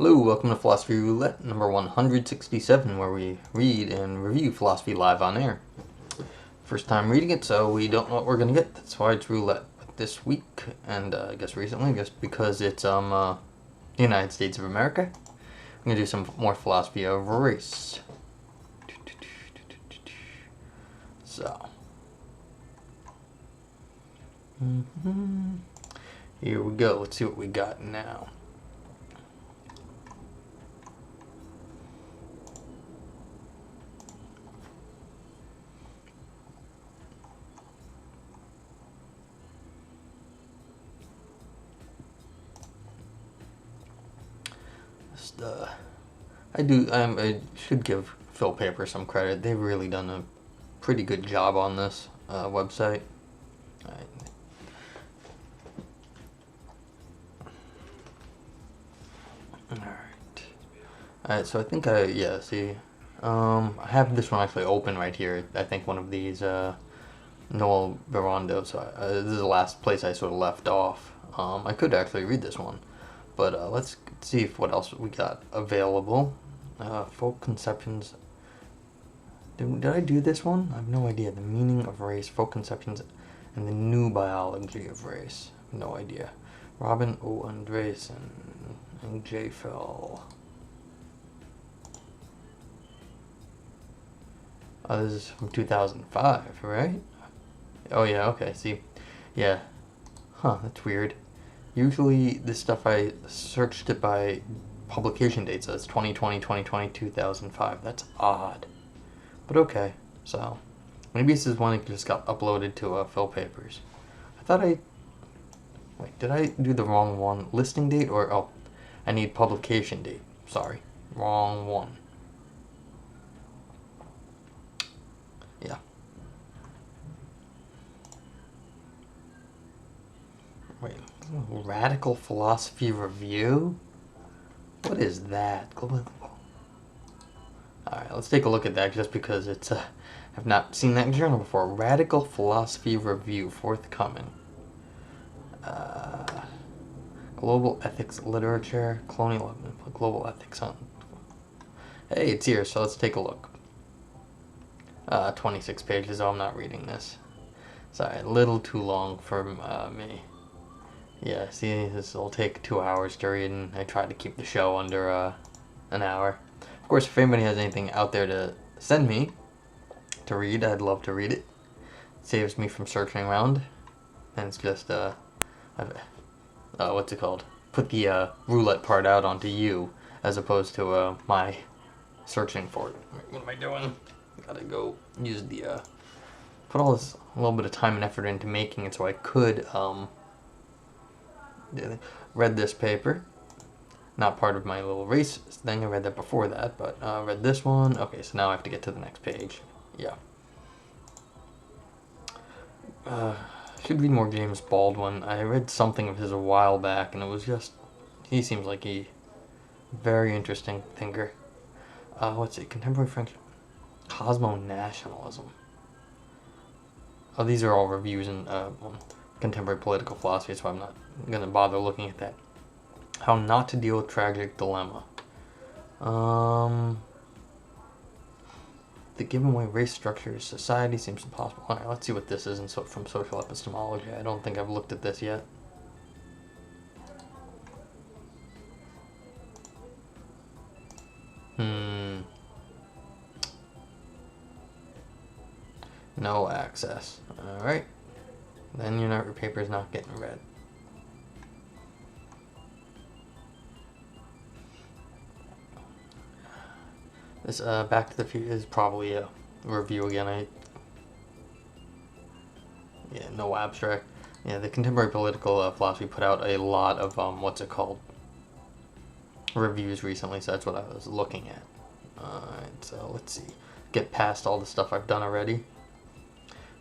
Hello, welcome to Philosophy Roulette number 167, where we read and review philosophy live on air. First time reading it, so we don't know what we're going to get. That's why it's roulette. But this week, and I guess recently, just because it's the United States of America, I'm going to do some more philosophy of race. So, here we go. Let's see what we got now. I should give Phil Paper some credit. They've really done a pretty good job on this website. Alright, so I think see, I have this one actually open right here. I think one of these, Noel Verondo, so this is the last place I sort of left off. I could actually read this one, but let's see what else we got available. Folk conceptions. Did I do this one? I have no idea. The meaning of race, folk conceptions, and the new biology of race. No idea. Robin O. Andresen and J. Fell. Oh, this is from 2005, right? Oh yeah, okay, see. Yeah. Huh, that's weird. Usually this stuff I searched it by publication dates, so it's 2020, 2020, 2005. That's odd. But okay, so maybe this is one that just got uploaded to Phil Papers. Wait, did I do the wrong one? Listing date or, oh, I need publication date. Sorry, wrong one. Yeah. Wait, Radical Philosophy Review? What is that? Alright, let's take a look at that just because it's, I've not seen that journal before. Radical Philosophy Review, forthcoming. Global Ethics Literature, Colonial Global Ethics on. Hey, it's here, so let's take a look. 26 pages, oh, I'm not reading this. Sorry, a little too long for me. Yeah, see, this will take 2 hours to read, and I try to keep the show under an hour. Of course, if anybody has anything out there to send me to read, I'd love to read it. It saves me from searching around, and it's just, what's it called? Put the roulette part out onto you, as opposed to my searching for it. What am I doing? Gotta go use the, put all this, a little bit of time and effort into making it so I could, read this paper. Not part of my little race thing, I read that before that, but read this one. Okay, so now I have to get to the next page. Yeah. Should read more James Baldwin. I read something of his a while back, and it was just, he seems like a very interesting thinker. What's it? Contemporary French Cosmo-nationalism. Oh, these are all reviews in contemporary political philosophy, so I'm not going to bother looking at that. How not to deal with tragic dilemma. The given way race structures society seems impossible. Alright, let's see what this is from social epistemology. I don't think I've looked at this yet. No access. Alright. Then your paper's not getting read. This Back to the Future is probably a review again. Yeah, no abstract. Yeah, the contemporary political philosophy put out a lot of reviews recently, so that's what I was looking at. Alright, so let's see. Get past all the stuff I've done already.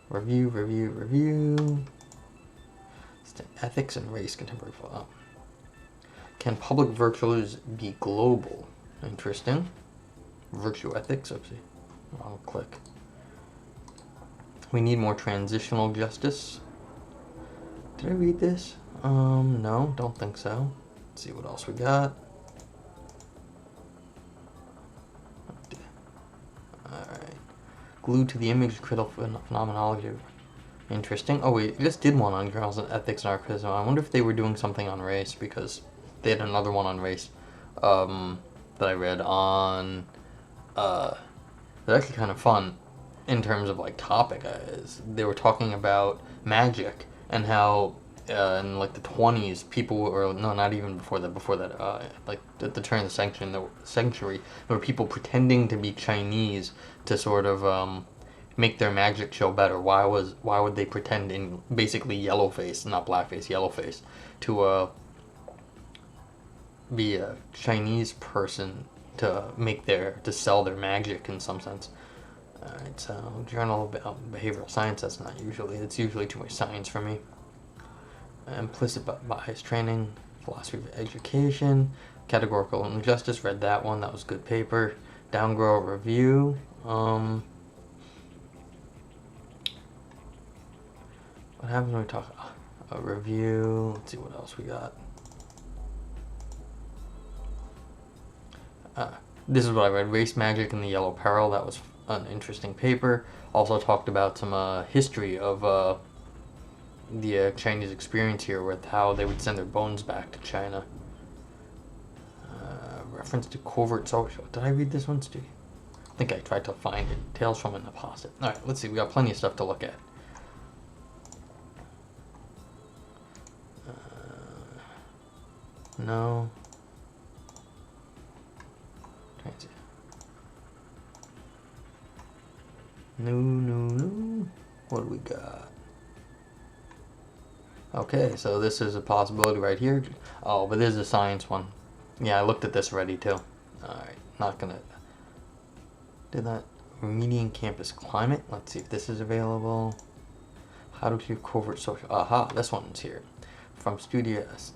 Review. Ethics and race, contemporary philosophy. Can public virtues be global? Interesting. Virtue ethics, oopsie, wrong click. We need more transitional justice. Did I read this? No, don't think so. Let's see what else we got. Glued to the image, critical phenomenology. Interesting. Oh, we just did one on girls and ethics and archaism. I wonder if they were doing something on race, because they had another one on race that I read on. It's actually kind of fun in terms of like topic. They were talking about magic and how in like the 20s people or no, not even before that like at the turn of the century there were people pretending to be Chinese to sort of make their magic show better. Why would they pretend in basically yellowface, not blackface, yellowface, to be a Chinese person to sell their magic in some sense. Alright, so journal about behavioral science. It's usually too much science for me. Implicit bias training, philosophy of education, categorical injustice. Read that one. That was a good paper. Downgrow review. What happens when we talk a review? Let's see what else we got. This is what I read. Race Magic and the Yellow Peril. That was an interesting paper. Also talked about some history of the Chinese experience here with how they would send their bones back to China. Reference to covert social. Did I read this one, Stu? I think I tried to find it. Tales from an Apostate. Alright, let's see. We got plenty of stuff to look at. No. No. What do we got? Okay, so this is a possibility right here. Oh, but this is a science one. Yeah, I looked at this already too. Alright, not gonna... Did that... Remediating campus climate. Let's see if this is available. How to achieve covert social... Aha, this one's here. From Studios.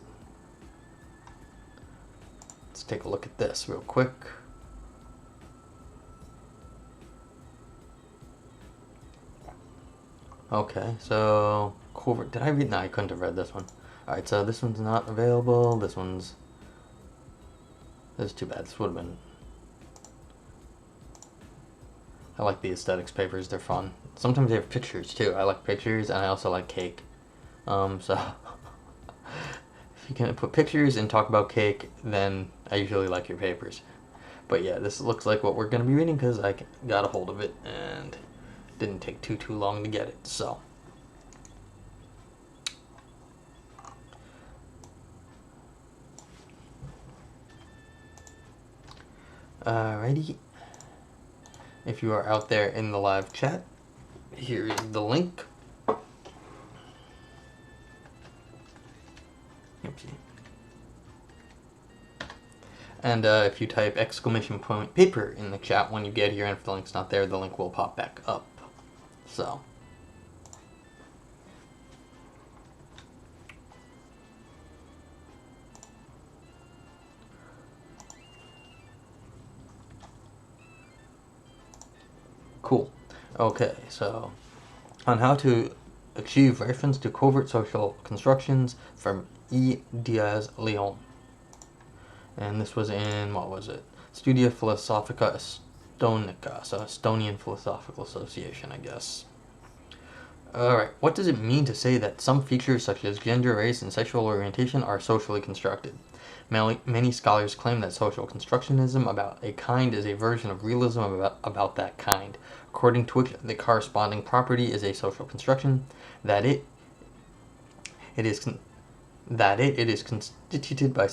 Let's take a look at this real quick. Okay, so covert. Did I read? No, I couldn't have read this one. Alright, so this one's not available. This is too bad. This would have been... I like the aesthetics papers. They're fun. Sometimes they have pictures too. I like pictures, and I also like cake. So if you can put pictures and talk about cake, then I usually like your papers. But yeah, this looks like what we're going to be reading because I got a hold of it and didn't take too long to get it. So alrighty, if you are out there in the live chat, here is the link. Oopsie. And if you type !paper in the chat when you get here, and if the link's not there, the link will pop back up. So cool. Okay, so on how to achieve reference to covert social constructions from Esa Diaz-Leon. And this was in, what was it? Studia Philosophica Estonica, so Estonian Philosophical Association, I guess. Alright, what does it mean to say that some features such as gender, race, and sexual orientation are socially constructed? Many scholars claim that social constructionism about a kind is a version of realism about that kind, according to which the corresponding property is a social construction, that it is constituted by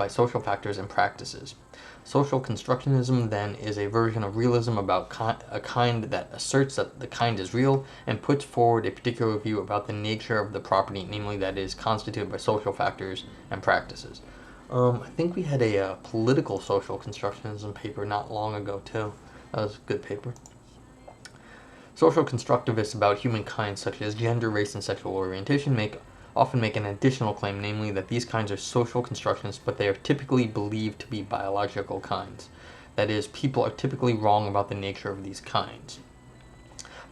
social factors and practices. Social constructionism, then, is a version of realism about a kind that asserts that the kind is real and puts forward a particular view about the nature of the property, namely that it is constituted by social factors and practices. I think we had a political social constructionism paper not long ago, too. That was a good paper. Social constructivists about humankind, such as gender, race, and sexual orientation, often make an additional claim, namely that these kinds are social constructions, but they are typically believed to be biological kinds. That is, people are typically wrong about the nature of these kinds.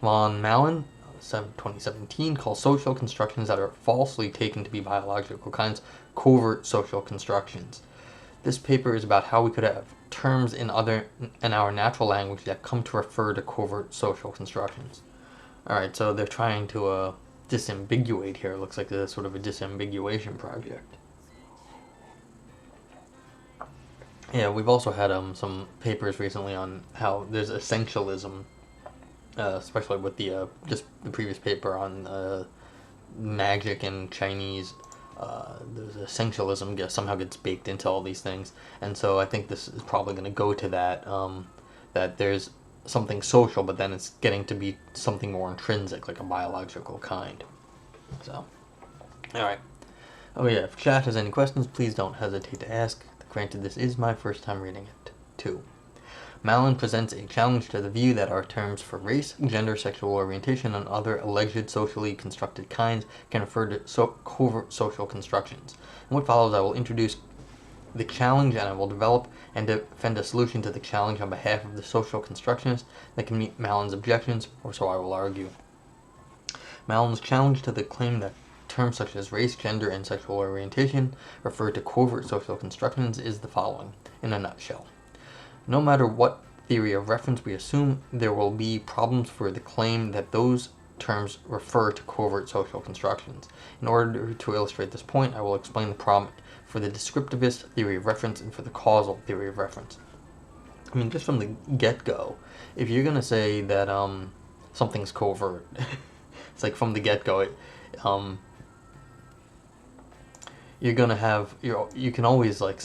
Von Malin, 2017, calls social constructions that are falsely taken to be biological kinds covert social constructions. This paper is about how we could have terms in our natural language that come to refer to covert social constructions. Alright, so they're trying to disambiguate here. It looks like a sort of a disambiguation project. Yeah, we've also had some papers recently on how there's essentialism, especially with the just the previous paper on magic and Chinese. There's essentialism somehow gets baked into all these things, and so I think this is probably going to go to that, that there's something social, but then it's getting to be something more intrinsic, like a biological kind. So, alright. Oh yeah, if chat has any questions, please don't hesitate to ask. Granted, this is my first time reading it, too. Malin presents a challenge to the view that our terms for race, gender, sexual orientation, and other alleged socially constructed kinds can refer to covert social constructions. In what follows, I will introduce the challenge, and I will develop and defend a solution to the challenge on behalf of the social constructionists that can meet Malin's objections, or so I will argue. Malin's challenge to the claim that terms such as race, gender, and sexual orientation refer to covert social constructions is the following, in a nutshell. No matter what theory of reference we assume, there will be problems for the claim that those terms refer to covert social constructions. In order to illustrate this point, I will explain the problem for the descriptivist theory of reference and for the causal theory of reference. I mean, just from the get-go, if you're going to say that something's covert, it's like from the get-go, you're going to have, you can always, like,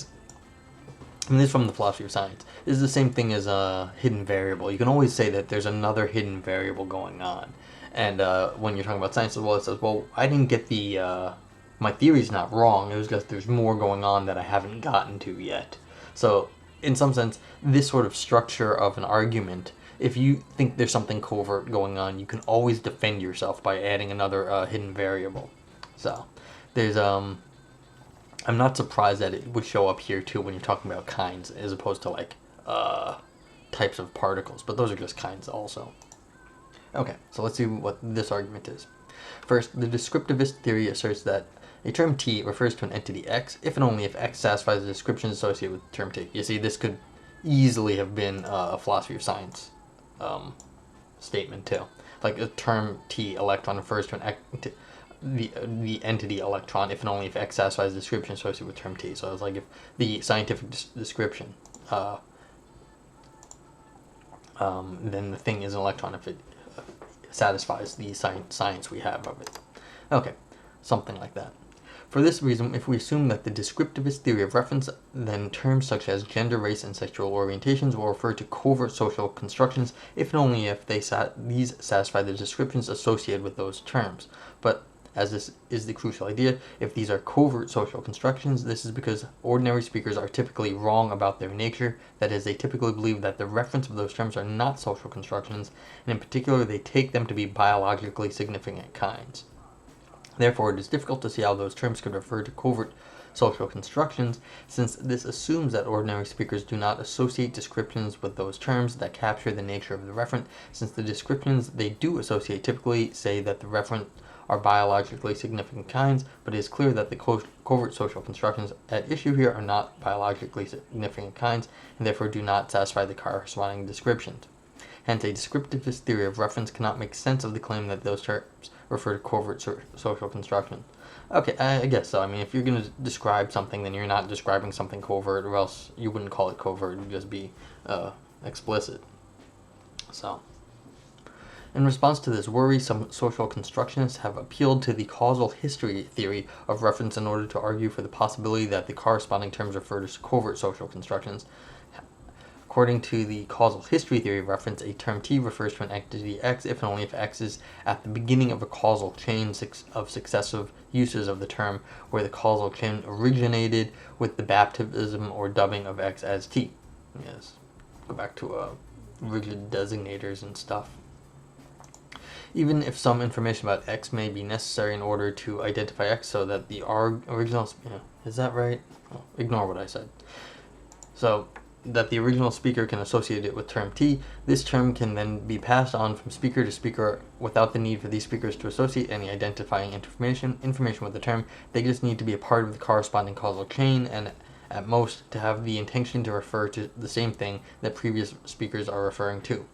I mean, this is from the philosophy of science. This is the same thing as a hidden variable. You can always say that there's another hidden variable going on. And when you're talking about science as well, it says, well, I didn't get the, my theory's not wrong. It was just there's more going on that I haven't gotten to yet. So, in some sense, this sort of structure of an argument, if you think there's something covert going on, you can always defend yourself by adding another hidden variable. So, there's, I'm not surprised that it would show up here too when you're talking about kinds, as opposed to like types of particles, but those are just kinds also. Okay, so let's see what this argument is. First, the descriptivist theory asserts that a term T refers to an entity X if and only if X satisfies the descriptions associated with the term T. You see, this could easily have been a philosophy of science statement too. Like a term T electron refers to an the entity electron if and only if X satisfies the description associated with term T. So it's like if the scientific description, then the thing is an electron if it satisfies the science we have of it. Okay, something like that. For this reason, if we assume that the descriptivist theory of reference, then terms such as gender, race, and sexual orientations will refer to covert social constructions if and only if these satisfy the descriptions associated with those terms. But as this is the crucial idea, if these are covert social constructions, this is because ordinary speakers are typically wrong about their nature. That is, they typically believe that the reference of those terms are not social constructions, and in particular, they take them to be biologically significant kinds. Therefore, it is difficult to see how those terms could refer to covert social constructions, since this assumes that ordinary speakers do not associate descriptions with those terms that capture the nature of the referent, since the descriptions they do associate typically say that the referent are biologically significant kinds, but it is clear that the covert social constructions at issue here are not biologically significant kinds, and therefore do not satisfy the corresponding descriptions. Hence, a descriptivist theory of reference cannot make sense of the claim that those terms refer to covert social construction. Okay, I guess so. I mean, if you're going to describe something, then you're not describing something covert, or else you wouldn't call it covert. It would just be explicit. So, in response to this worry, some social constructionists have appealed to the causal history theory of reference in order to argue for the possibility that the corresponding terms refer to covert social constructions. According to the causal history theory of reference, a term T refers to an entity X if and only if X is at the beginning of a causal chain of successive uses of the term, where the causal chain originated with the baptism or dubbing of X as T. Yes, go back to rigid designators and stuff. Even if some information about X may be necessary in order to identify X, so that the original... is that right? Oh, ignore what I said. So, that the original speaker can associate it with term T, this term can then be passed on from speaker to speaker without the need for these speakers to associate any identifying information with the term. They just need to be a part of the corresponding causal chain, and at most to have the intention to refer to the same thing that previous speakers are referring to.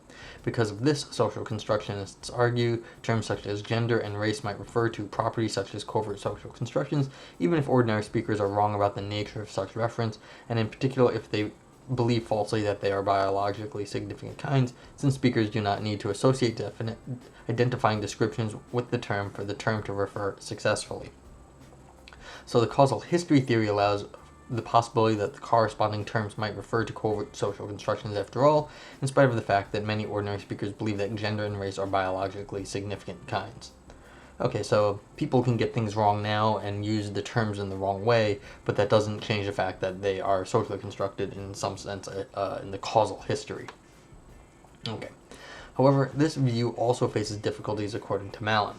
Because of this, social constructionists argue terms such as gender and race might refer to properties such as covert social constructions, even if ordinary speakers are wrong about the nature of such reference, and in particular if they believe falsely that they are biologically significant kinds, since speakers do not need to associate definite identifying descriptions with the term for the term to refer successfully. So the causal history theory allows the possibility that the corresponding terms might refer to covert social constructions after all, in spite of the fact that many ordinary speakers believe that gender and race are biologically significant kinds. Okay, so people can get things wrong now and use the terms in the wrong way, but that doesn't change the fact that they are socially constructed in some sense in the causal history. Okay. However, this view also faces difficulties according to Malin.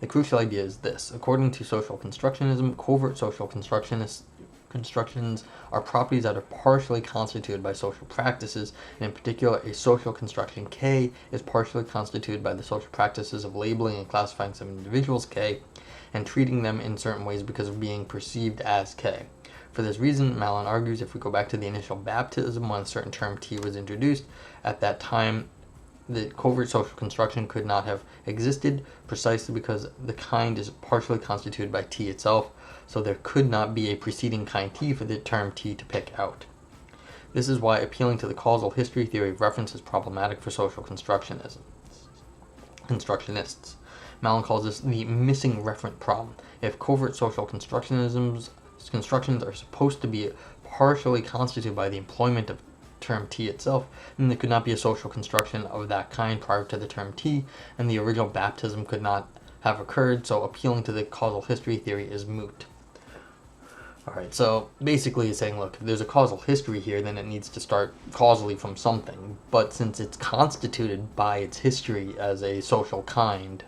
The crucial idea is this. According to social constructionism, covert social constructions are properties that are partially constituted by social practices, and in particular, a social construction K is partially constituted by the social practices of labeling and classifying some individuals K, and treating them in certain ways because of being perceived as K. For this reason, Malin argues if we go back to the initial baptism when a certain term T was introduced, at that time the covert social construction could not have existed precisely because the kind is partially constituted by T itself, so there could not be a preceding kind T for the term T to pick out. This is why appealing to the causal history theory of reference is problematic for social constructionists. Malin calls this the missing referent problem. If covert social constructions are supposed to be partially constituted by the employment of term T itself, then there could not be a social construction of that kind prior to the term T, and the original baptism could not have occurred, so appealing to the causal history theory is moot. Alright, so basically it's saying, look, if there's a causal history here, then it needs to start causally from something, but since it's constituted by its history as a social kind,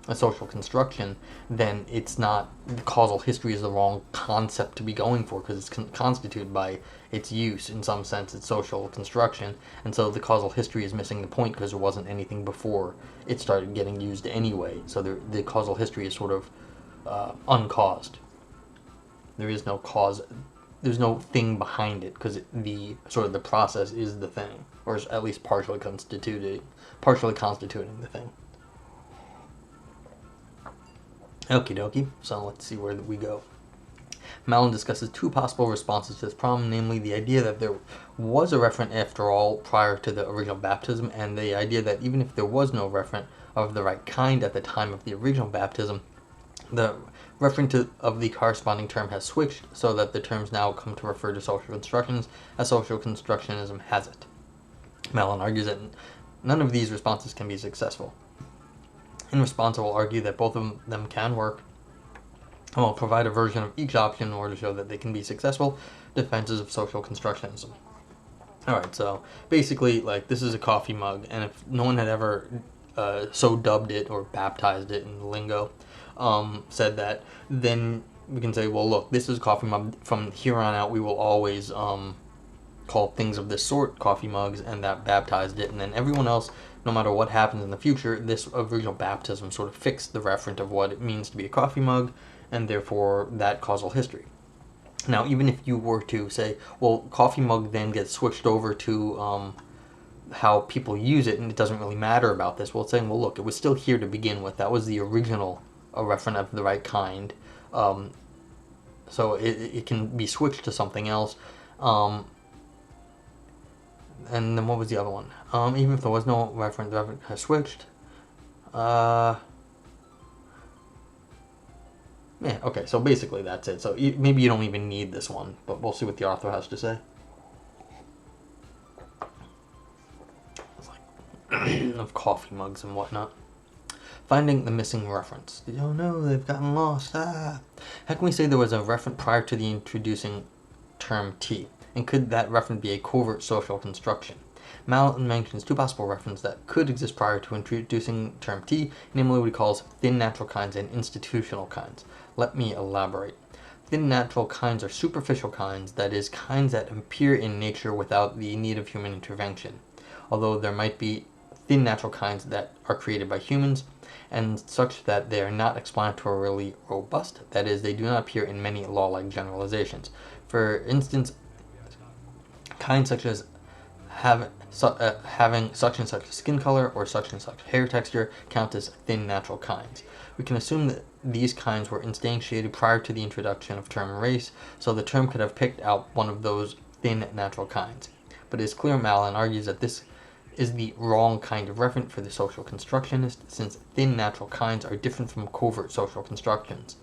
a social construction, then it's not, the causal history is the wrong concept to be going for, because it's constituted by its use, in some sense, its social construction, and so the causal history is missing the point because there wasn't anything before it started getting used anyway, so the causal history is sort of uncaused. There is no cause, there's no thing behind it, because the process is the thing, or is at least partially constituting the thing. Okie dokie, so let's see where we go. Malin discusses two possible responses to this problem, namely the idea that there was a referent after all prior to the original baptism, and the idea that even if there was no referent of the right kind at the time of the original baptism, the referent of the corresponding term has switched so that the terms now come to refer to social constructions as social constructionism has it. Malin argues that none of these responses can be successful. In response, I will argue that both of them can work, and will provide a version of each option in order to show that they can be successful defenses of social constructionism. Alright, so basically, like, this is a coffee mug, and if no one had ever so dubbed it or baptized it in the lingo, said that, then we can say, well, look, this is a coffee mug. From here on out, we will always call things of this sort coffee mugs, and that baptized it, and then everyone else, no matter what happens in the future, this original baptism sort of fixed the referent of what it means to be a coffee mug, and therefore that causal history. Now, even if you were to say, well, coffee mug then gets switched over to how people use it, and it doesn't really matter about this, well, it's saying, well, look, it was still here to begin with. That was the original referent of the right kind. So it can be switched to something else. And then what was the other one? Even if there was no referent, the referent has switched. Yeah, okay, so basically that's it. So maybe you don't even need this one, but we'll see what the author has to say. It's like of coffee mugs and whatnot. Finding the missing reference. Oh no, they've gotten lost. How can we say there was a referent prior to the introducing term T? And could that referent be a covert social construction? Malin mentions two possible references that could exist prior to introducing term T, namely what he calls thin natural kinds and institutional kinds. Let me elaborate. Thin natural kinds are superficial kinds, that is, kinds that appear in nature without the need of human intervention. Although there might be thin natural kinds that are created by humans, and such that they are not explanatorily robust. That is, they do not appear in many law-like generalizations. For instance, kinds such as having such and such skin color or such and such hair texture count as thin natural kinds. We can assume that these kinds were instantiated prior to the introduction of term race, so the term could have picked out one of those thin natural kinds. But it is clear Malin argues that this is the wrong kind of referent for the social constructionist, since thin natural kinds are different from covert social constructions.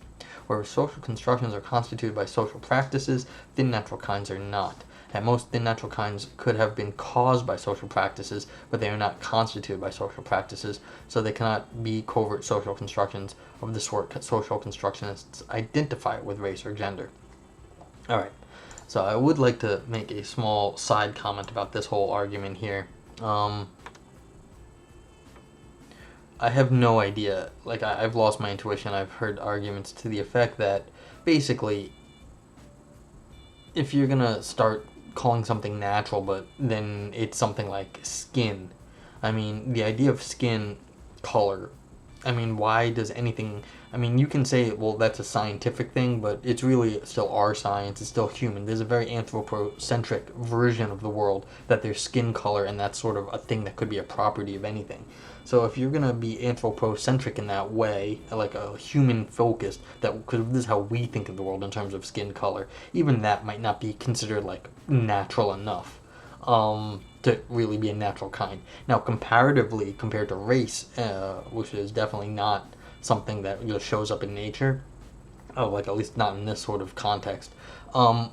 Whereas social constructions are constituted by social practices, thin natural kinds are not. At most, thin natural kinds could have been caused by social practices, but they are not constituted by social practices, so they cannot be covert social constructions of the sort social constructionists identify with race or gender. Alright, so I would like to make a small side comment about this whole argument here. I have no idea. Like, I've lost my intuition. I've heard arguments to the effect that basically, if you're gonna start calling something natural, but then it's something like skin. I mean, the idea of skin color, I mean, why does anything... I mean, you can say, well, that's a scientific thing, but it's really still our science. It's still human. There's a very anthropocentric version of the world that there's skin color, and that's sort of a thing that could be a property of anything. So if you're going to be anthropocentric in that way, like a human-focused, because this is how we think of the world in terms of skin color, even that might not be considered, like, natural enough to really be a natural kind. Now, comparatively, compared to race, which is definitely not something that just shows up in nature, like at least not in this sort of context. I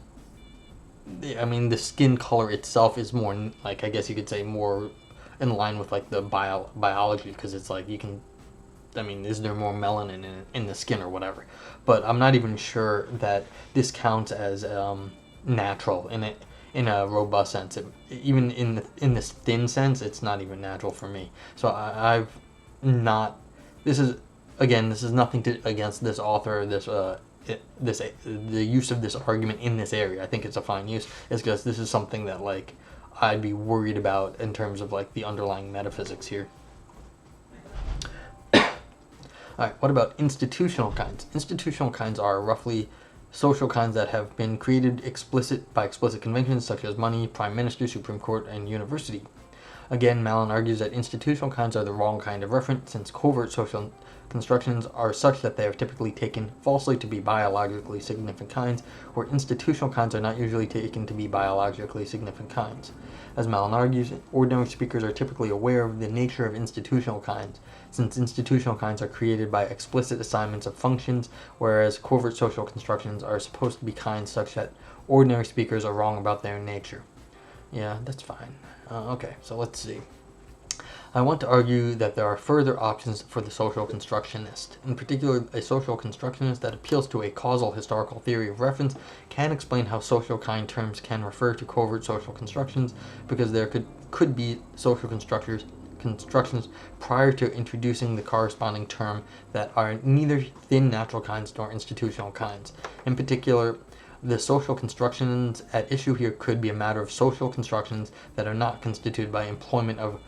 mean, the skin color itself is more, like, I guess you could say more in line with like the biology, because it's like you can, I mean, is there more melanin in the skin or whatever? But I'm not even sure that this counts as natural in a robust sense. Even in this thin sense, it's not even natural for me. So I've not. This is nothing against this author. The use of this argument in this area, I think it's a fine use. It's because this is something that like I'd be worried about in terms of like the underlying metaphysics here. Alright, what about institutional kinds? Institutional kinds are roughly social kinds that have been created by explicit conventions such as money, prime minister, Supreme Court, and university. Again, Malin argues that institutional kinds are the wrong kind of reference, since covert social constructions are such that they are typically taken falsely to be biologically significant kinds, where institutional kinds are not usually taken to be biologically significant kinds. As Malin argues, ordinary speakers are typically aware of the nature of institutional kinds, since institutional kinds are created by explicit assignments of functions, whereas covert social constructions are supposed to be kinds such that ordinary speakers are wrong about their nature. Yeah, that's fine. Okay, so let's see. I want to argue that there are further options for the social constructionist. In particular, a social constructionist that appeals to a causal historical theory of reference can explain how social kind terms can refer to covert social constructions, because there could be social constructions prior to introducing the corresponding term that are neither thin natural kinds nor institutional kinds. In particular, the social constructions at issue here could be a matter of social constructions that are not constituted by employment of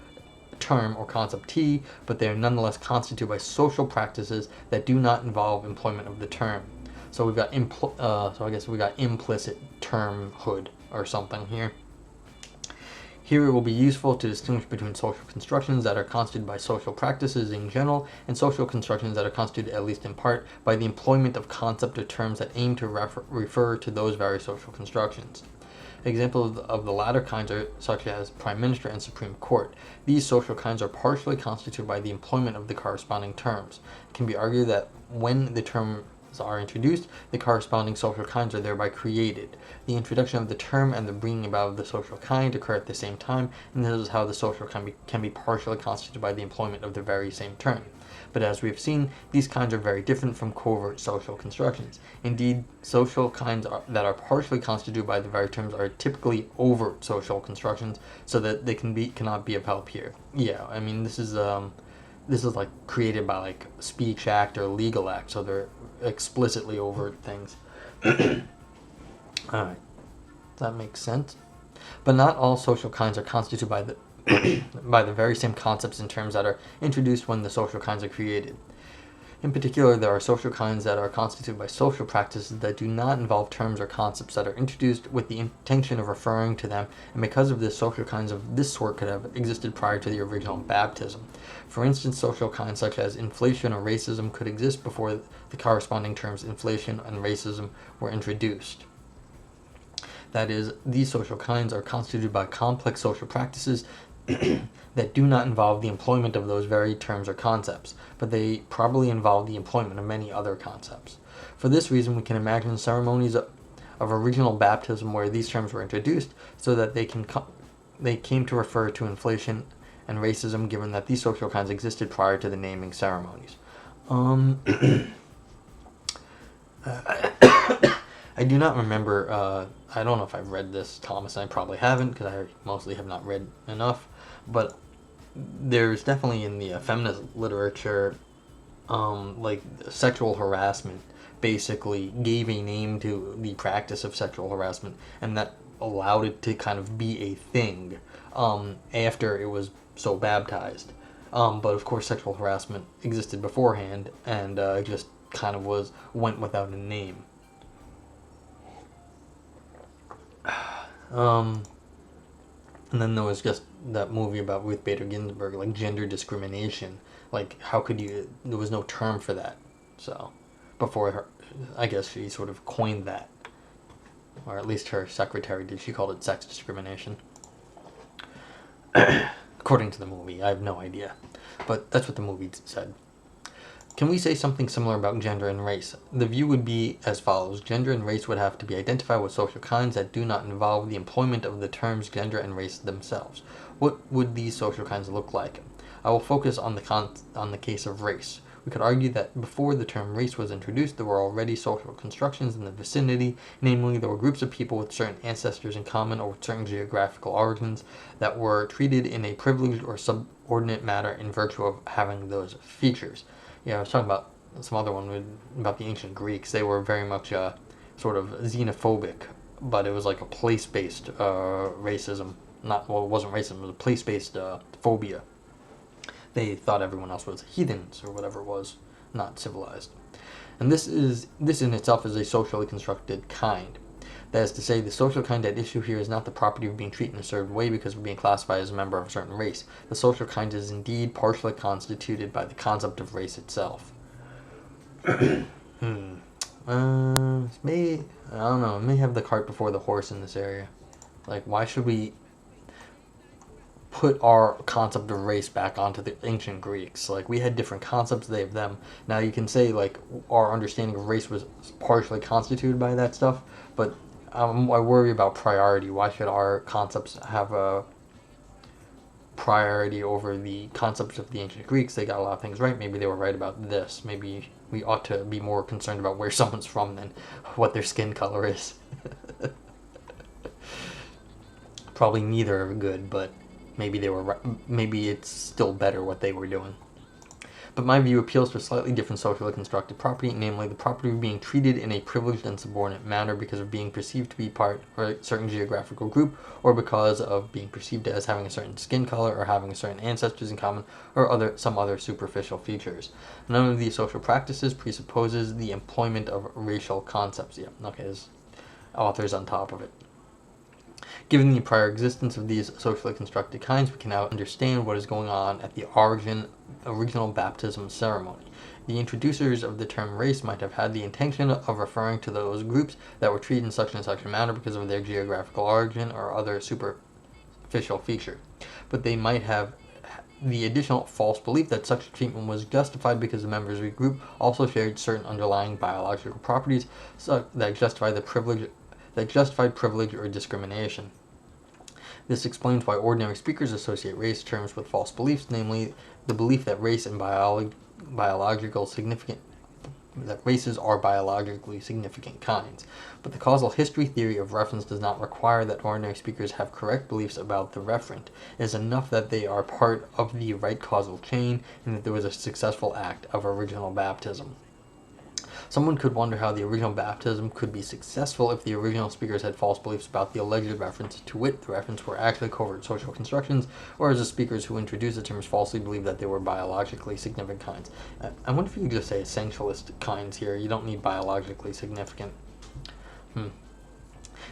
term or concept T, but they are nonetheless constituted by social practices that do not involve employment of the term. So we've got so I guess we got implicit termhood or something here. Here it will be useful to distinguish between social constructions that are constituted by social practices in general and social constructions that are constituted, at least in part, by the employment of concept or terms that aim to refer to those various social constructions. Examples of the latter kinds are such as Prime Minister and Supreme Court. These social kinds are partially constituted by the employment of the corresponding terms. It can be argued that when the terms are introduced, the corresponding social kinds are thereby created. The introduction of the term and the bringing about of the social kind occur at the same time, and this is how the social can be partially constituted by the employment of the very same term. But as we have seen, these kinds are very different from covert social constructions. Indeed, social kinds that are partially constituted by the very terms are typically overt social constructions, so that they cannot be of help here. Yeah, I mean, this is like created by like speech act or legal act, so they're explicitly overt things. Alright, that makes sense. But not all social kinds are constituted by the very same concepts and terms that are introduced when the social kinds are created. In particular, there are social kinds that are constituted by social practices that do not involve terms or concepts that are introduced with the intention of referring to them, and because of this, social kinds of this sort could have existed prior to the original baptism. For instance, social kinds such as inflation or racism could exist before the corresponding terms inflation and racism were introduced. That is, these social kinds are constituted by complex social practices that do not involve the employment of those very terms or concepts, but they probably involve the employment of many other concepts. For this reason, we can imagine ceremonies of original baptism where these terms were introduced so that they came to refer to inflation and racism, given that these social kinds existed prior to the naming ceremonies. I do not remember, I don't know if I've read this, Thomas, and I probably haven't, because I mostly have not read enough, but there's definitely in the feminist literature, like sexual harassment basically gave a name to the practice of sexual harassment, and that allowed it to kind of be a thing after it was so baptized. But of course, sexual harassment existed beforehand, and it just kind of went without a name. And then there was just that movie about Ruth Bader Ginsburg, like gender discrimination. Like, how could you? There was no term for that. So, before her, I guess she sort of coined that, or at least her secretary did. She called it sex discrimination. According to the movie, I have no idea, but that's what the movie said. Can we say something similar about gender and race? The view would be as follows. Gender and race would have to be identified with social kinds that do not involve the employment of the terms gender and race themselves. What would these social kinds look like? I will focus on the case of race. We could argue that before the term race was introduced, there were already social constructions in the vicinity, namely there were groups of people with certain ancestors in common or with certain geographical origins that were treated in a privileged or subordinate manner in virtue of having those features. Yeah, I was talking about some other one about the ancient Greeks. They were very much sort of xenophobic, but it was like a place-based racism. It wasn't racism, it was a place-based phobia. They thought everyone else was heathens or whatever it was, not civilized. And this in itself is a socially constructed kind. That is to say, the social kind at issue here is not the property of being treated in a certain way because of being classified as a member of a certain race. The social kind is indeed partially constituted by the concept of race itself. I don't know, it may have the cart before the horse in this area. Like, why should we put our concept of race back onto the ancient Greeks? Like, we had different concepts, they have them. Now you can say, like, our understanding of race was partially constituted by that stuff, but I worry about priority. Why should our concepts have a priority over the concepts of the ancient Greeks? They got a lot of things right. Maybe they were right about this. Maybe we ought to be more concerned about where someone's from than what their skin color is. Probably neither are good, but maybe they were right. Maybe it's still better what they were doing. But my view appeals to a slightly different socially constructed property, namely the property of being treated in a privileged and subordinate manner because of being perceived to be part of a certain geographical group, or because of being perceived as having a certain skin color, or having certain ancestors in common, or some other superficial features. None of these social practices presupposes the employment of racial concepts. Yeah, okay, there's authors on top of it. Given the prior existence of these socially constructed kinds, we can now understand what is going on at the original baptism ceremony. The introducers of the term race might have had the intention of referring to those groups that were treated in such and such a manner because of their geographical origin or other superficial feature. But they might have the additional false belief that such treatment was justified because the members of the group also shared certain underlying biological properties that justified privilege or discrimination. This explains why ordinary speakers associate race terms with false beliefs, namely the belief that races are biologically significant kinds. But the causal history theory of reference does not require that ordinary speakers have correct beliefs about the referent. It is enough that they are part of the right causal chain and that there was a successful act of original baptism. Someone could wonder how the original baptism could be successful if the original speakers had false beliefs about the alleged reference. To wit, the reference were actually covert social constructions, whereas the speakers who introduced the terms falsely believed that they were biologically significant kinds. I wonder if you could just say essentialist kinds here. You don't need biologically significant.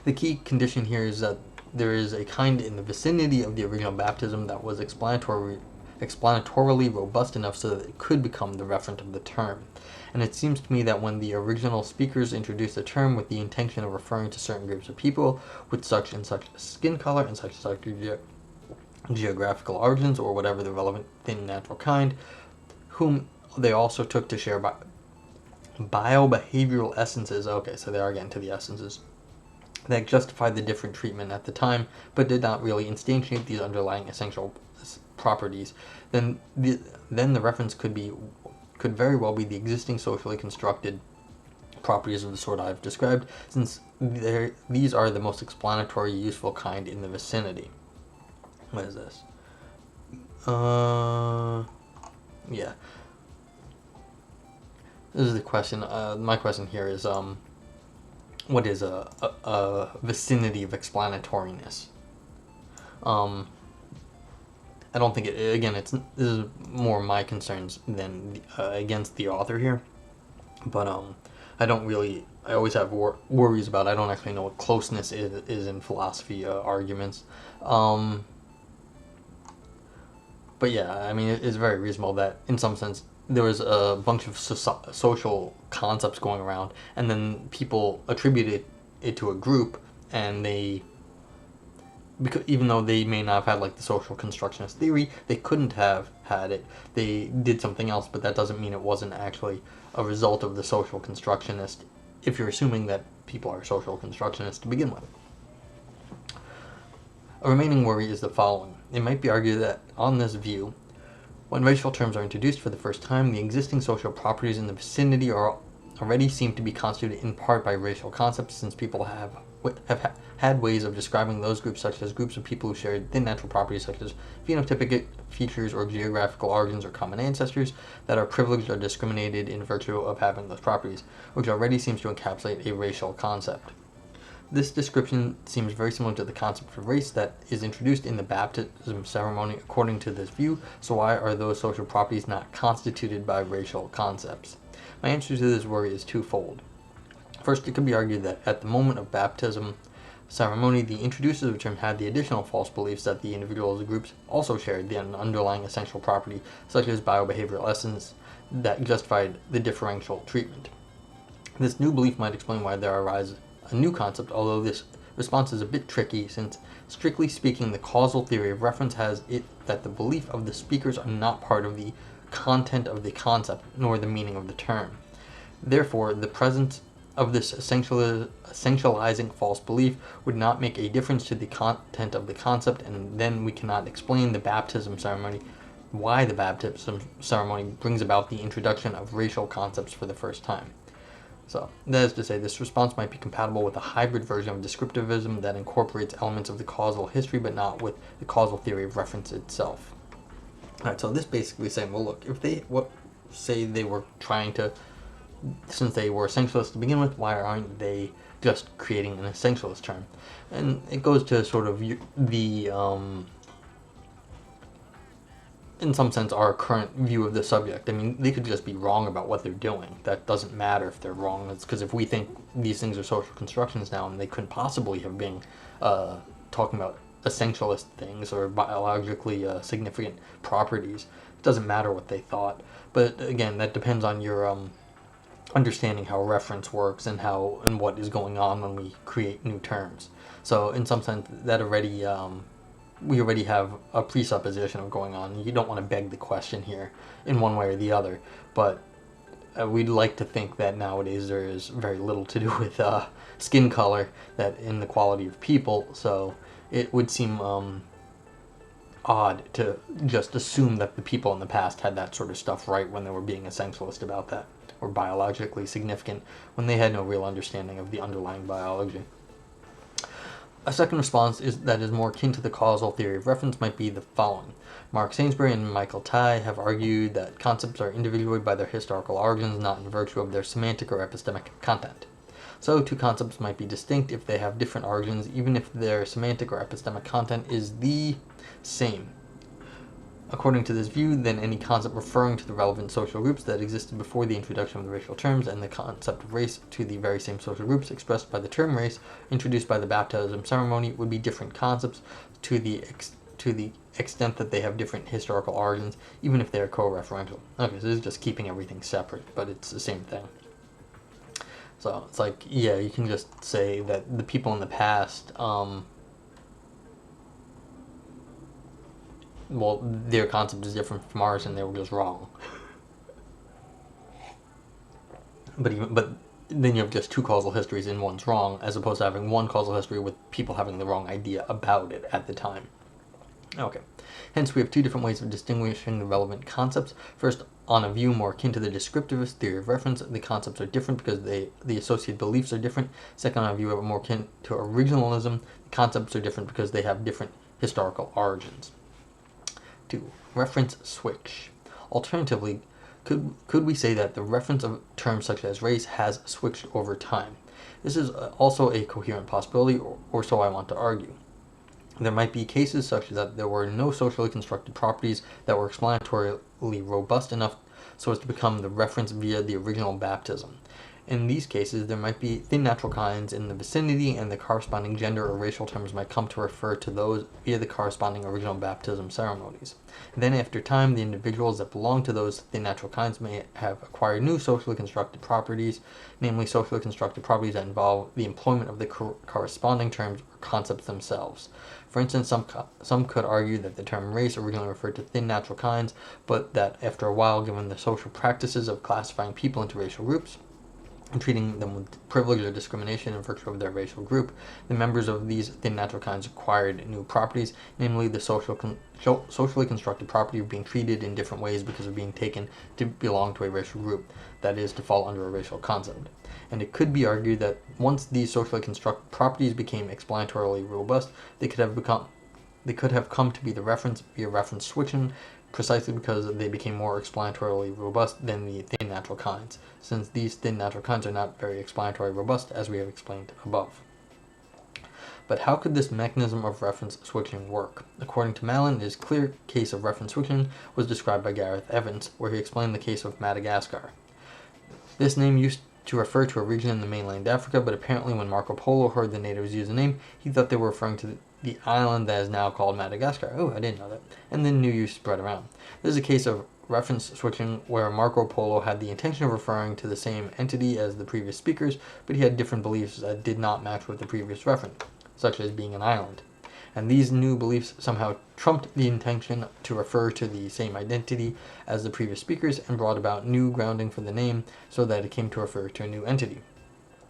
The key condition here is that there is a kind in the vicinity of the original baptism that was explanatorily robust enough so that it could become the referent of the term. And it seems to me that when the original speakers introduced the term with the intention of referring to certain groups of people with such and such skin color and such geographical origins, or whatever the relevant thin natural kind, whom they also took to share biobehavioral essences. Okay, so they are getting to the essences that justified the different treatment at the time, but did not really instantiate these underlying essential properties, then the reference could very well be the existing socially constructed properties of the sort I've described, since these are the most explanatory, useful kind in the vicinity. What is this? Yeah. This is the question. My question here is, what is a vicinity of explanatoriness? I don't think this is more my concerns than against the author here, but I always have worries about, I don't actually know what closeness is in philosophy arguments. But yeah, I mean, it's very reasonable that in some sense there was a bunch of social concepts going around, and then people attributed it to a group, and because even though they may not have had like the social constructionist theory, they couldn't have had it. They did something else, but that doesn't mean it wasn't actually a result of the social constructionist, if you're assuming that people are social constructionists to begin with. A remaining worry is the following. It might be argued that on this view, when racial terms are introduced for the first time, the existing social properties in the vicinity already seem to be constituted in part by racial concepts, since people have had ways of describing those groups, such as groups of people who share thin natural properties such as phenotypic features or geographical origins or common ancestors, that are privileged or discriminated in virtue of having those properties, which already seems to encapsulate a racial concept. This description seems very similar to the concept of race that is introduced in the baptism ceremony according to this view, so why are those social properties not constituted by racial concepts? My answer to this worry is twofold. First, it could be argued that at the moment of baptism ceremony, the introducers of the term had the additional false beliefs that the individuals and groups also shared the underlying essential property, such as biobehavioral essence, that justified the differential treatment. This new belief might explain why there arises a new concept, although this response is a bit tricky, since strictly speaking the causal theory of reference has it that the belief of the speakers are not part of the content of the concept nor the meaning of the term. Therefore, the presence of this essentializing false belief would not make a difference to the content of the concept, and then we cannot explain the baptism ceremony, why the baptism ceremony brings about the introduction of racial concepts for the first time. So, that is to say, this response might be compatible with a hybrid version of descriptivism that incorporates elements of the causal history but not with the causal theory of reference itself. Alright, so this basically is saying, well look, if they were trying to, since they were essentialists to begin with, why aren't they just creating an essentialist term? And it goes to sort of the in some sense, our current view of the subject. I mean, they could just be wrong about what they're doing. That doesn't matter if they're wrong. It's because if we think these things are social constructions now, and they couldn't possibly have been talking about essentialist things or biologically significant properties, it doesn't matter what they thought. But again, that depends on your understanding how reference works and what is going on when we create new terms. So in some sense, that already we already have a presupposition of going on. You don't want to beg the question here in one way or the other, but we'd like to think that nowadays there is very little to do with skin color that in the quality of people, so it would seem odd to just assume that the people in the past had that sort of stuff right when they were being essentialist about that, or biologically significant when they had no real understanding of the underlying biology. A second response that is more akin to the causal theory of reference might be the following. Mark Sainsbury and Michael Tai have argued that concepts are individuated by their historical origins, not in virtue of their semantic or epistemic content. So, two concepts might be distinct if they have different origins, even if their semantic or epistemic content is the same. According to this view, then any concept referring to the relevant social groups that existed before the introduction of the racial terms and the concept of race to the very same social groups expressed by the term race introduced by the baptism ceremony would be different concepts to the extent that they have different historical origins, even if they are co-referential. Okay, so this is just keeping everything separate, but it's the same thing. So it's like, yeah, you can just say that the people in the past, well, their concept is different from ours, and they were just wrong. But then you have just two causal histories, and one's wrong, as opposed to having one causal history with people having the wrong idea about it at the time. Okay. Hence, we have two different ways of distinguishing the relevant concepts. First, on a view more akin to the descriptivist theory of reference, the concepts are different because the associated beliefs are different. Second, on a view more akin to originalism, the concepts are different because they have different historical origins. 2. Reference switch. Alternatively, could we say that the reference of terms such as race has switched over time? This is also a coherent possibility, or so I want to argue. There might be cases such that there were no socially constructed properties that were explanatorily robust enough so as to become the reference via the original baptism. In these cases, there might be thin natural kinds in the vicinity, and the corresponding gender or racial terms might come to refer to those via the corresponding original baptism ceremonies. Then, after time, the individuals that belong to those thin natural kinds may have acquired new socially constructed properties, namely socially constructed properties that involve the employment of the corresponding terms or concepts themselves. For instance, some could argue that the term race originally referred to thin natural kinds, but that after a while, given the social practices of classifying people into racial groups, and treating them with privilege or discrimination in virtue of their racial group, the members of these thin natural kinds acquired new properties, namely the socially constructed property of being treated in different ways because of being taken to belong to a racial group, that is, to fall under a racial concept. And it could be argued that once these socially constructed properties became explanatorily robust, they could have come to be the reference via reference switching, precisely because they became more explanatorily robust than the thin natural kinds, since these thin natural kinds are not very explanatorily robust, as we have explained above. But how could this mechanism of reference switching work? According to Malin, his clear case of reference switching was described by Gareth Evans, where he explained the case of Madagascar. This name used to refer to a region in the mainland Africa, but apparently when Marco Polo heard the natives use the name, he thought they were referring to the island that is now called Madagascar. Oh, I didn't know that. And then new use spread around. This is a case of reference switching where Marco Polo had the intention of referring to the same entity as the previous speakers, but he had different beliefs that did not match with the previous referent, such as being an island. And these new beliefs somehow trumped the intention to refer to the same identity as the previous speakers and brought about new grounding for the name so that it came to refer to a new entity.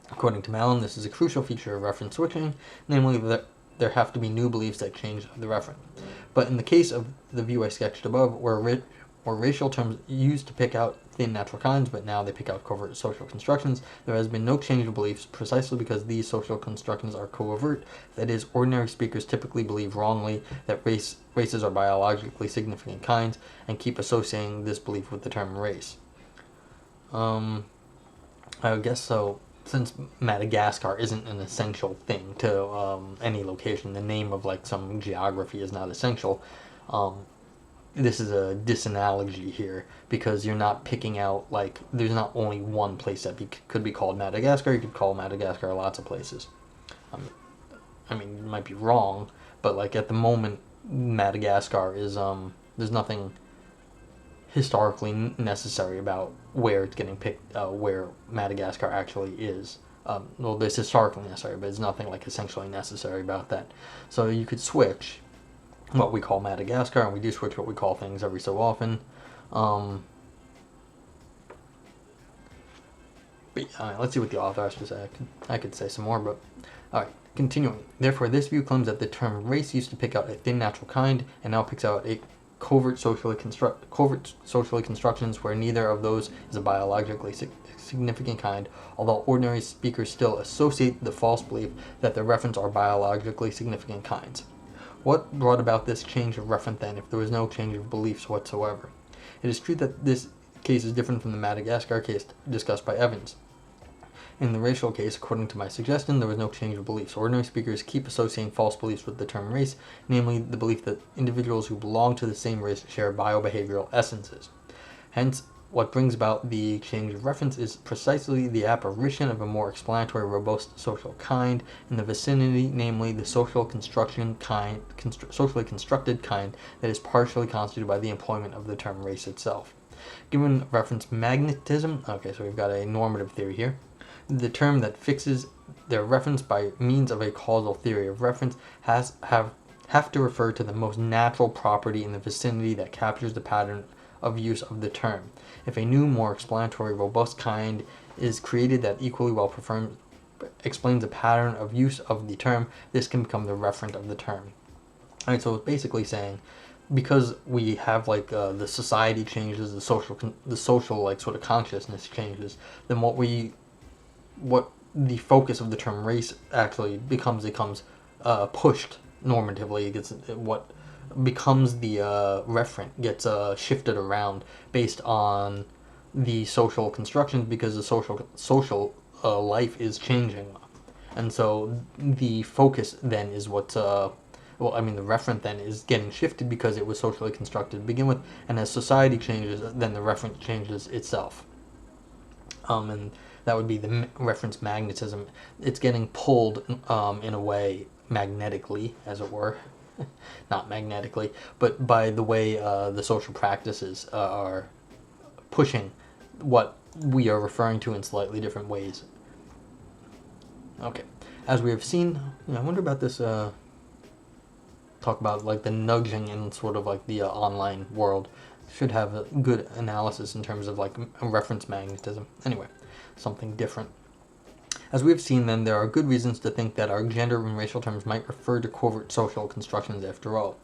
According to Malin, this is a crucial feature of reference switching, namely that there have to be new beliefs that change the referent. But in the case of the view I sketched above, where racial terms used to pick out thin natural kinds, but now they pick out covert social constructions, there has been no change of beliefs precisely because these social constructions are covert. That is, ordinary speakers typically believe wrongly that races are biologically significant kinds and keep associating this belief with the term race. I guess so. Since Madagascar isn't an essential thing to any location, the name of like some geography is not essential. This is a disanalogy here because you're not picking out, like, there's not only one place that could be called Madagascar. You could call Madagascar lots of places. I mean, you might be wrong, but like at the moment, Madagascar is there's nothing historically necessary about where it's getting picked, where Madagascar actually is. Well, there's historically necessary, but there's nothing like essentially necessary about that. So you could switch what we call Madagascar, and we do switch what we call things every so often. But let's see what the author has to say. I could say some more, but alright, continuing. Therefore, this view claims that the term race used to pick out a thin natural kind, and now picks out covert socially constructions where neither of those is a biologically significant kind, although ordinary speakers still associate the false belief that the referents are biologically significant kinds. What brought about this change of referent then, if there was no change of beliefs whatsoever? It is true that this case is different from the Madagascar case discussed by Evans. In the racial case, according to my suggestion, there was no change of beliefs. Ordinary speakers keep associating false beliefs with the term race, namely the belief that individuals who belong to the same race share biobehavioral essences. Hence, what brings about the change of reference is precisely the apparition of a more explanatory, robust social kind in the vicinity, namely the socially constructed kind that is partially constituted by the employment of the term race itself. Given reference magnetism, okay, so we've got a normative theory here, the term that fixes their reference by means of a causal theory of reference have to refer to the most natural property in the vicinity that captures the pattern of use of the term. If a new, more explanatory, robust kind is created that equally well explains the pattern of use of the term, this can become the referent of the term. Alright, so it's basically saying, because we have like the society changes, the social like sort of consciousness changes, then what the focus of the term race actually becomes pushed normatively. It gets what becomes the referent gets shifted around based on the social constructions, because the social life is changing, and so the focus then is what's the referent then is getting shifted because it was socially constructed to begin with, and as society changes, then the referent changes itself. And that would be the reference magnetism. It's getting pulled in a way magnetically, as it were. Not magnetically, but by the way the social practices are pushing what we are referring to in slightly different ways. Okay, as we have seen, I wonder about this, talk about like the nudging in sort of like the online world. Should have a good analysis in terms of like reference magnetism. Anyway, something different. As we have seen then, there are good reasons to think that our gender and racial terms might refer to covert social constructions after all.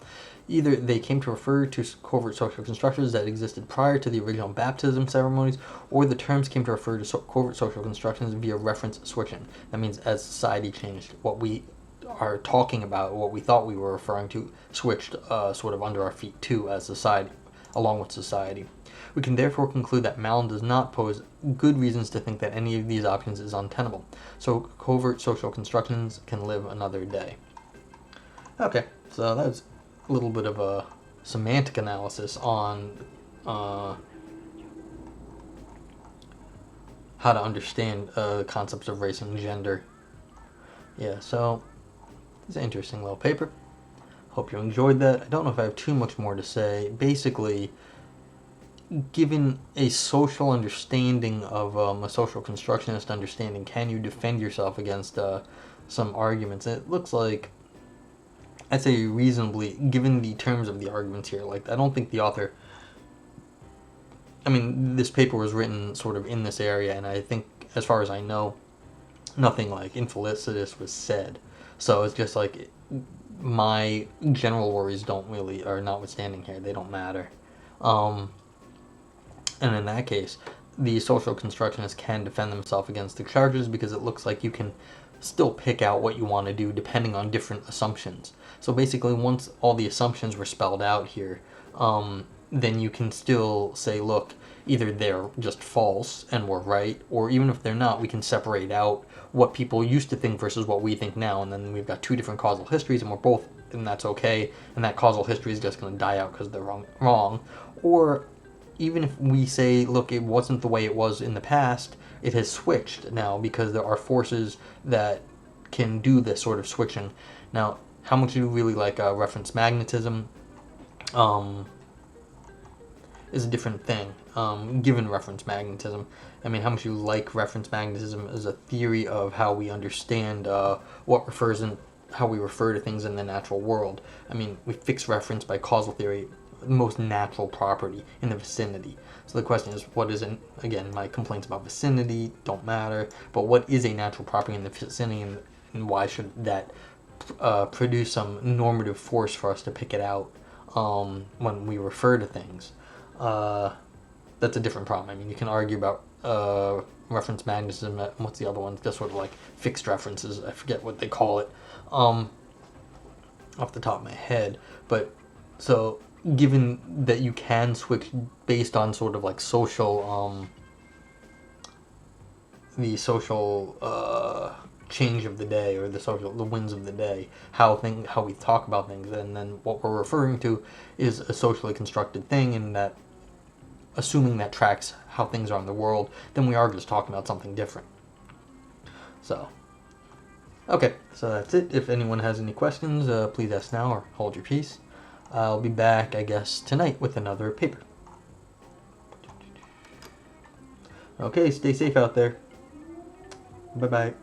Either they came to refer to covert social constructions that existed prior to the original baptism ceremonies, or the terms came to refer to covert social constructions via reference switching. That means as society changed, what we are talking about, what we thought we were referring to, switched sort of under our feet too, as society, along with society. We can therefore conclude that Malin does not pose good reasons to think that any of these options is untenable, so covert social constructions can live another day. Okay, so that's a little bit of a semantic analysis on how to understand the concepts of race and gender. Yeah, so it's an interesting little paper. Hope you enjoyed that. I don't know if I have too much more to say. Basically, given a social understanding of a social constructionist understanding, can you defend yourself against some arguments? It looks like, I'd say reasonably, given the terms of the arguments here, like I don't think the author, this paper was written sort of in this area, and I think, as far as I know, nothing like infelicitous was said. So it's just like, my general worries are notwithstanding here, they don't matter. And in that case, the social constructionists can defend themselves against the charges, because it looks like you can still pick out what you want to do depending on different assumptions. So basically, once all the assumptions were spelled out here, then you can still say, look, either they're just false and we're right, or even if they're not, we can separate out what people used to think versus what we think now, and then we've got two different causal histories, and we're both, and that's okay, and that causal history is just going to die out because they're wrong. Or even if we say, look, it wasn't the way it was in the past, it has switched now because there are forces that can do this sort of switching. Now, how much do you really like reference magnetism is a different thing, given reference magnetism. How much you like reference magnetism as a theory of how we understand what refers in, how we refer to things in the natural world. We fix reference by causal theory, the most natural property in the vicinity. So the question is, what is again, my complaints about vicinity don't matter, but what is a natural property in the vicinity, and why should that produce some normative force for us to pick it out? when we refer to things. That's a different problem. I mean, you can argue about reference magnetism. What's the other one? Just sort of like fixed references. I forget what they call it off the top of my head. But so given that you can switch based on sort of like social the social change of the day, or the winds of the day, how we talk about things, and then what we're referring to is a socially constructed thing, and that assuming that tracks how things are in the world, then we are just talking about something different. So, okay, so that's it. If anyone has any questions, please ask now or hold your peace. I'll be back, I guess, tonight with another paper. Okay, stay safe out there. Bye-bye.